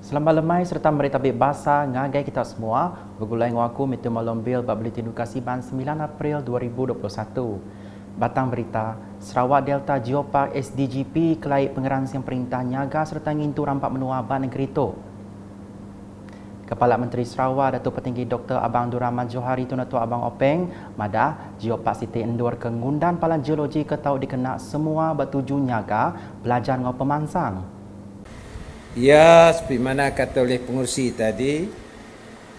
Selamat lemai serta meritabik basah ngagai kita semua. Bergulai dengan aku Meteor Malombil bab Bulletin Edukasi Ban 9 April 2021. Batang berita, Sarawak Delta Geopark SDGP kelai pengeransian perintah nyaga serta ngintu rampak menua ban negeri itu. Kepala Menteri Sarawak Datuk Petinggi Dr. Abang Abdul Rahman Johari Tuan-Tuan Abang Openg madah Geopark Siti Endur ke ngundan palan geologi ke tau dikena semua bertuju nyaga belajar dengan pemansang. Ia seperti mana kata oleh pengurusi tadi,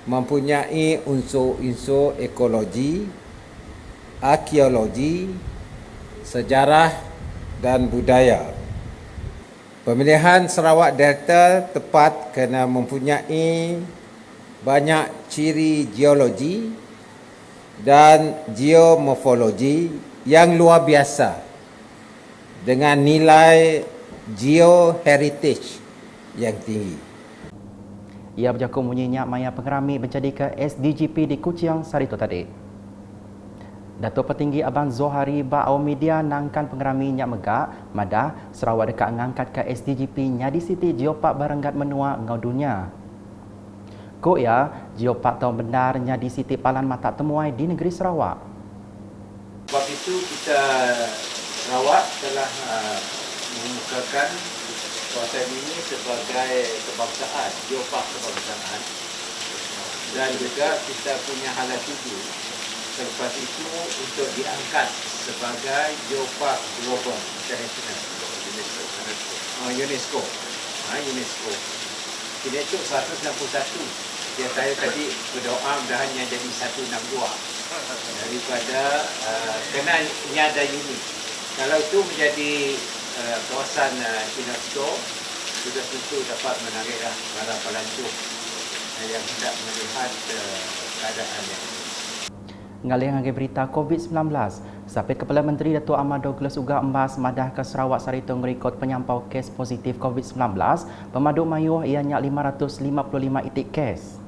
mempunyai unsur-unsur ekologi, arkeologi, sejarah dan budaya. Pemilihan Sarawak Delta tepat kerana mempunyai banyak ciri geologi dan geomorfologi yang luar biasa dengan nilai geoheritage yang tinggi. Ia berjakung munyinya maya pengerami menjadi ke SDGP di Kuching Sarito tadi. Datuk Petinggi Abang Zohari Ba'au Media nangkan pengerami nyak megak madah Sarawak dekat ngangkat ke SDGP nyadi Siti Geopark Baranggat Menua ngau dunia. Ko ya, Geopark tahu benar nyadi Siti palan mata temuai di negeri Sarawak. Sebab itu kita Sarawak telah mengemukakan kawasan ini sebagai kebangsaan, geopark kebangsaan, dan juga kita punya hala tuju selepas itu untuk diangkat sebagai geopark global international UNESCO. UNESCO. Kini itu 161. Dia saya tadi berdoa mudahannya jadi 162 daripada kena nyada unit. Kalau itu menjadi kawasan UNESCO, sudah tentu dapat menariklah para pelancong yang hendak melihat keadaan yang ini. Ngalih ngai berita COVID-19, Sapit Kepala Menteri Datuk Ahmad Douglas Uga Embas madah ke Sarawak Sarito ngerikod penyampau kes positif COVID-19, pemaduk mayuh ianya 555 itik kes.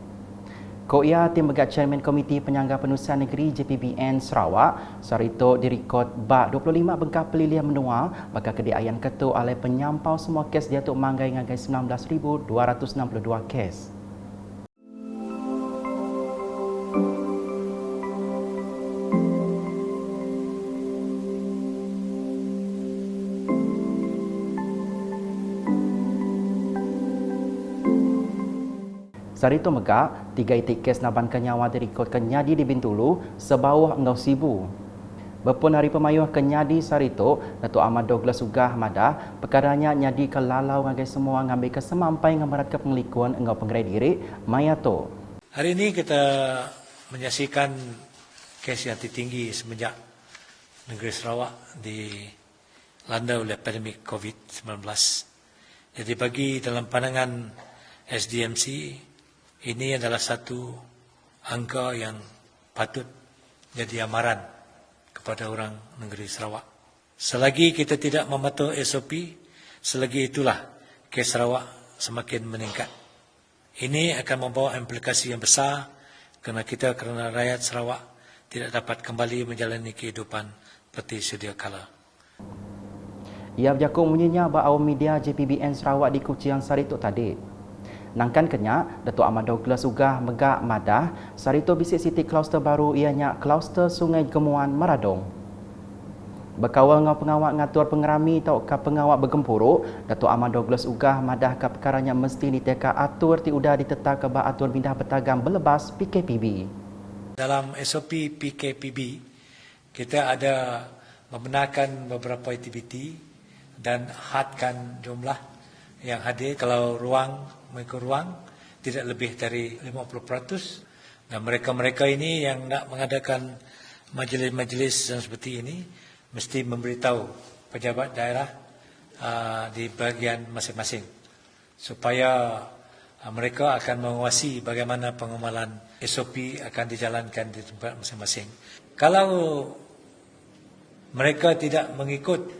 Ko ia tim begat Chairman Komiti Penyangga Penusian Negeri JPBN Sarawak, Sarito direkod bak 25 bengkah pelilihan menua bakal kediayan ketua oleh penyampau semua kes dia tu manggai ngagai 19,262 kes. Sarito megak, 3 itik kes naban kenyawa direkod kenyadi di Bintulu sebawah Engau Sibu. Berpun hari pemayuh kenyadi Sarito, Datuk Ahmad Douglas Ugah madah, perkaranya nyadi ke lalau ngagai semua ngambil kesemampai ngamerat ke penglikuan Engau Penggerai Diri, Mayato. Hari ini kita menyaksikan kes yang tertinggi semenjak negeri Sarawak dilanda oleh pandemik COVID-19. Jadi bagi dalam pandangan SDMC, ini adalah satu angka yang patut jadi amaran kepada orang negeri Sarawak. Selagi kita tidak mematuhi SOP, selagi itulah kes Sarawak semakin meningkat. Ini akan membawa implikasi yang besar kerana rakyat Sarawak tidak dapat kembali menjalani kehidupan seperti sedia kala. Ia berjakung munyinya ba'au media JPBN Sarawak di Kuching Sarito tadi. Nangkan kenyak, Datuk Ahmad Douglas Ugah megak madah, Sarito bisik siti kluster baru ianya kluster Sungai Gemuan Maradong. Berkawal dengan pengawak ngatur pengerami atau ke pengawak bergempuruk, Datuk Ahmad Douglas Ugah madah ke perkaranya mesti diteka atur ti udah ditetak ke bak atur pindah petagam berlebas PKPB. Dalam SOP PKPB, kita ada membenarkan beberapa aktiviti dan hadkan jumlah yang hadir. Kalau mengikut ruang tidak lebih dari 50%, dan mereka-mereka ini yang nak mengadakan majlis-majlis yang seperti ini mesti memberitahu pejabat daerah di bahagian masing-masing supaya mereka akan menguasai bagaimana pengamalan SOP akan dijalankan di tempat masing-masing. Kalau mereka tidak mengikut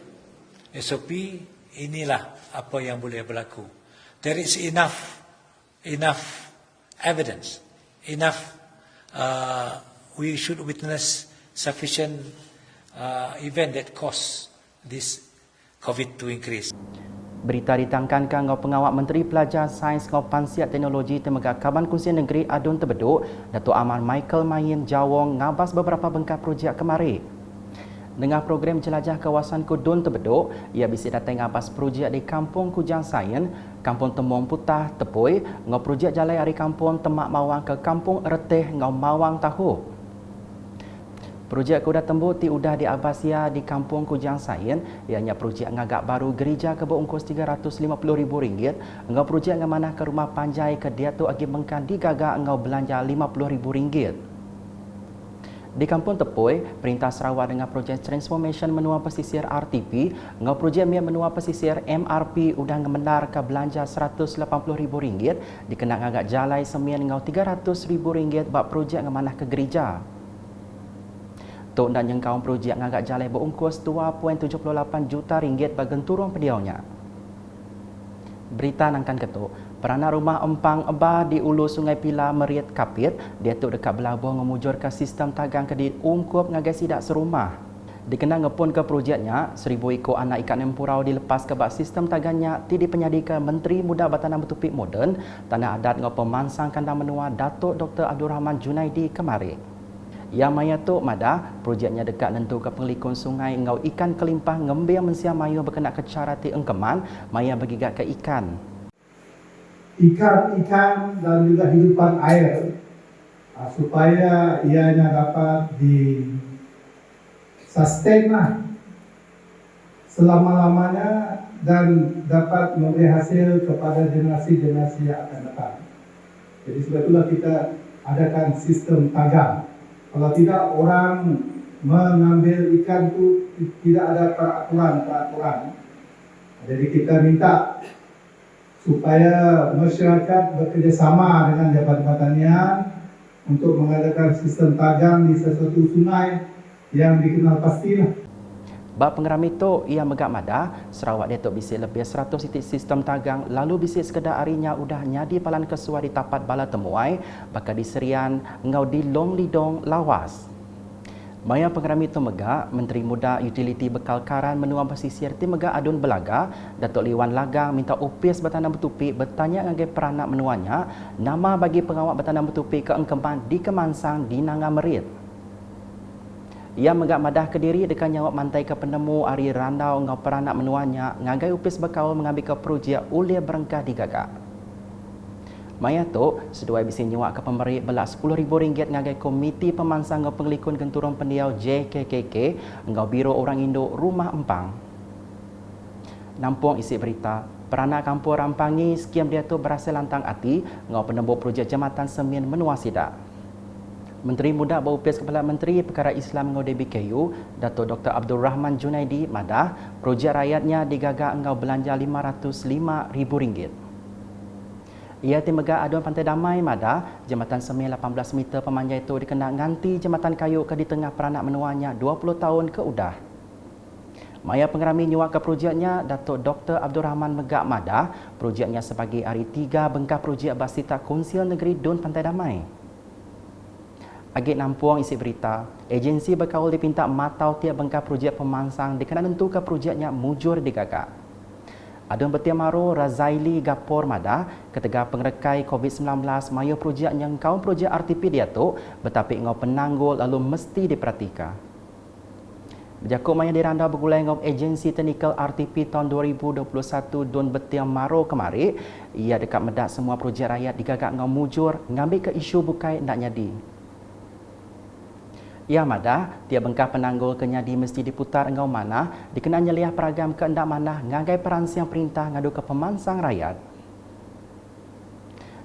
SOP, inilah apa yang boleh berlaku. There is enough evidence, we should witness sufficient event that cause this COVID to increase. Berita ditangkankan ngau pengawal Menteri Pelajar Sains ngau Pansiat Teknologi Tenaga Kaban Kunsian Negeri Adun Tebeduk, Datuk Aman Michael Mayin Jawong ngabas beberapa bengkak projek kemari. Dengan program jelajah kawasan Kudun Tebeduk, ia bisa datang ngabas projek di Kampung Kujang Sains, Kampung Temong Putah, Tepui, ngau projek jalan dari Kampung Temak Mawang ke Kampung Reteh ngau Mawang Tahu. Projek Kuda Tembuk ti udah diabasia di Kampung Kujang Sains, ianya projek ngagak baru gereja ke berungkus RM350,000, engau projek ngamanah ke rumah panjai ke Datuk Agi Mengkan digagak engau belanja RM50,000. Di Kampung Tepui, Perintah Sarawak dengan projek Transformation Menua Pesisir RTP, engau projek Menua Pesisir MRP udah ngemenar ke belanja RM180,000 dikenal ngagak jalai semien engau RM300,000 bak projek ngamanah ke gereja. Tok dan jengkau projek ngagak jalai berungkus RM2.78 juta bagian turun pediaunya. Berita nangkan ketuk, peranak rumah Empang Eba di Ulu Sungai Pila Meriat Kapit, dia tuk dekat Belabur memujurkan sistem tagang kedit umkup ngagai sidak serumah. Dikenal ngepun ke projeknya, 1,000 ekor anak ikan empurau dilepas ke bak sistem tagangnya ti dipenyadikan Menteri Muda Batanan Bertupik Moden, Tanah Adat ngau pemansang kandang menua Datuk Dr. Abdul Rahman Junaidi kemari. Yang maya tu mada, projeknya dekat nentu ke pengelikun sungai ngau ikan kelimpah ngembir mensia mayu berkenaan ke cara ti engkeman, maya bergigat ke ikan. Ikan dan juga hidupan air supaya ianya dapat di sustain selama-lamanya dan dapat memberi hasil kepada generasi-generasi yang akan datang. Jadi sebab itulah kita adakan sistem tagang. Kalau tidak, orang mengambil ikan itu tidak ada peraturan. Jadi kita minta supaya masyarakat bekerjasama dengan Jabatan Pertanian untuk mengadakan sistem tagang di sesuatu sungai yang dikenal pastilah. Bak pengeram itu, ia megak mada, Sarawak Datuk bisik lebih 100 titik sistem tagang, lalu bisik sekedar harinya udah nyadi palan kesuai di tapat bala temuai, bakal di Serian, ngau di Long Lidong, Lawas. Maya pengeram itu megak, Menteri Muda Utiliti Bekal Karan Menua Pesisir ti megak Adun Belaga, Datuk Liwan Lagang minta upis Batanan Bertupik bertanya ngagai peranak menuanya, nama bagi pengawal Batanan Bertupik ke Engkeman di Kemansang di Nanga Merit. Ia megak madah Kediri dekat nyawak mantai ke penemu Ari Randau ngau peranak menuanya ngagai upis berkaul mengambil ke projek ulir berengkah digagak. Maya tu, seduai bisi nyawak ke pemberi belak RM10,000 ngagai komiti pemansang ngau pengelikun genturun pendiau JKKK ngau Biro Orang Indo Rumah Empang. Nampung isi berita, peranak kampung Rampangi skim dia tu berhasil lantang hati ngau penembuk projek Jambatan Semin Menua Sidak. Menteri Muda berupis Kepala Menteri Perkara Islam ngau DBKU, Datuk Dr. Abdul Rahman Junaidi madah, projek rakyatnya digagak engau belanja RM505,000. Ia timega aduan Pantai Damai madah, Jambatan Semin 18 meter pemanjai itu dikenal nganti Jambatan Kayu ke di tengah peranak menuanya 20 tahun ke udah. Maya pengerami nyuak ke projeknya, Datuk Dr. Abdul Rahman megak madah, projeknya sebagai hari 3 bengkah projek Basita Konsil Negeri Dun Pantai Damai. Agak nampuang isi berita, agensi berkaul dipinta matau tiap bengkah projek pemansang dikenal tentu ke projeknya mujur digagak. Adun Betia Maru Razaili Gapor madah, ketika pengerekai COVID-19 mayu projek yang kaum projek RTP dia tu, betapik ngau penanggul lalu mesti diperhatikan. Berjakuk maya diranda bergulai ngau agensi teknikal RTP tahun 2021 Dun Betia Maru kemari, ia dekat medak semua projek rakyat digagak ngau mujur, ngambil ke isu bukai nak nyadi. Ia madah, tiap bengkah penanggul kenyadi mesti diputar engau mana, dikenal nyeliah peragam keendak mana ngagai peransiang perintah ngadu ke pemansang rakyat.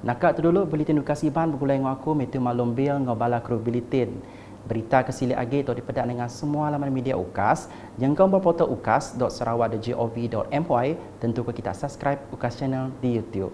Nakak tu dulu Buletin Edukasi Ban bergulai dengan aku, Matthew Malumbil ngau bala kru Buletin. Berita kesilik agi tu dipedak dengan semua laman media UKAS, jangkau berportal ukas.sarawak.gov.my, tentu ke kita subscribe UKAS channel di YouTube.